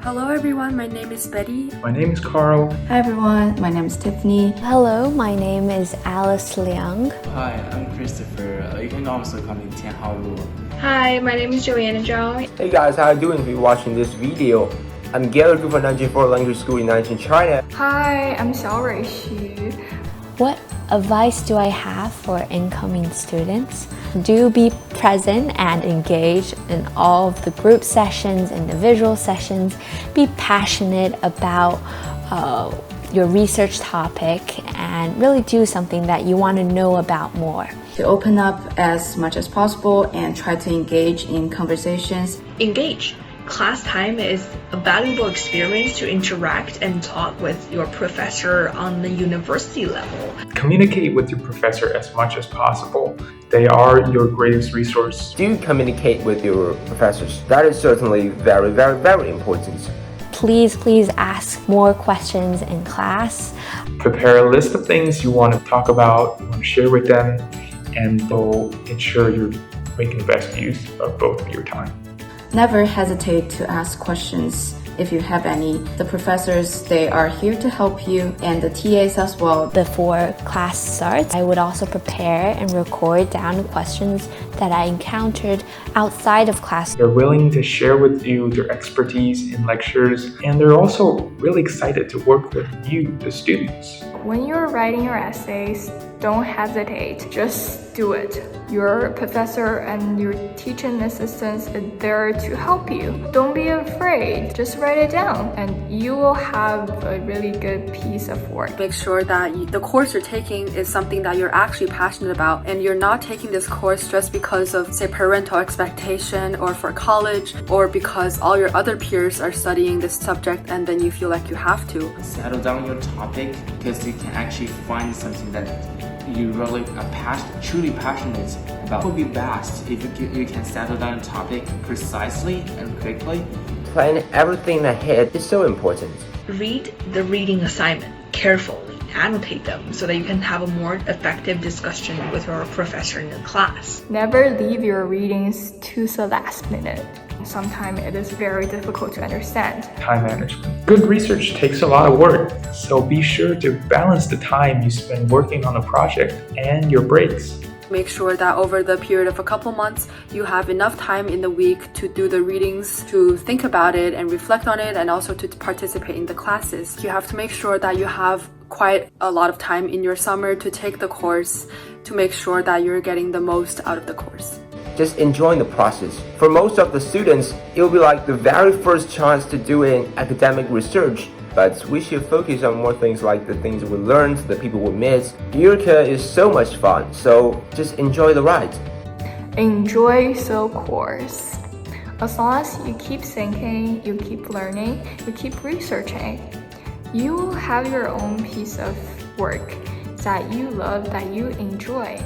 Hello everyone, my name is Betty. My name is Carl. Hi everyone, my name is Tiffany. Hello, my name is Alice Liang. Hi, I'm Christopher. You can also call me Tianhao Lu. Hi, my name is Joanna Zhang. Hey guys, how are you doing if you're watching this video? I'm Gary from Nanjing Language School in Nanjing, China. Hi, I'm Xiaorui Xu. What advice do I have for incoming students? Do be present and engage in all of the group sessions, individual sessions. Be passionate about your research topic and really do something that you want to know about more. To open up as much as possible and try to engage in conversations. Engage. Class time is a valuable experience to interact and talk with your professor on the university level. Communicate with your professor as much as possible. They are your greatest resource. Do communicate with your professors. That is certainly very, very, very important. Please ask more questions in class. Prepare a list of things you want to talk about, you want to share with them, and they'll ensure you're making the best use of both of your time. Never hesitate to ask questions if you have any. The professors, they are here to help you, and the TAs as well. Before class starts, I would also prepare and record down questions that I encountered outside of class. They're willing to share with you their expertise in lectures, and they're also really excited to work with you, the students. When you're writing your essays, don't hesitate, just do it. Your professor and your teaching assistants are there to help you. Don't be afraid, just write it down and you will have a really good piece of work. Make sure that the course you're taking is something that you're actually passionate about and you're not taking this course just because of, say, parental expectation or for college or because all your other peers are studying this subject and then you feel like you have to. Settle down your topic because you can actually find something that you really are truly passionate about. It would be best if you can settle down a topic precisely and quickly. Plan everything ahead is so important. Read the reading assignment carefully. Annotate them so that you can have a more effective discussion with your professor in the class. Never leave your readings to the last minute. Sometimes it is very difficult to understand. Time management. Good research takes a lot of work, so be sure to balance the time you spend working on a project and your breaks. Make sure that over the period of a couple months, you have enough time in the week to do the readings, to think about it and reflect on it, and also to participate in the classes. You have to make sure that you have quite a lot of time in your summer to take the course to make sure that you're getting the most out of the course. Just enjoying the process. For most of the students, it will be like the very first chance to do an academic research. But we should focus on more things like the things we learned, the people we met. Eureka is so much fun, so just enjoy the ride. Enjoy the course. As long as you keep thinking, you keep learning, you keep researching, you will have your own piece of work that you love, that you enjoy.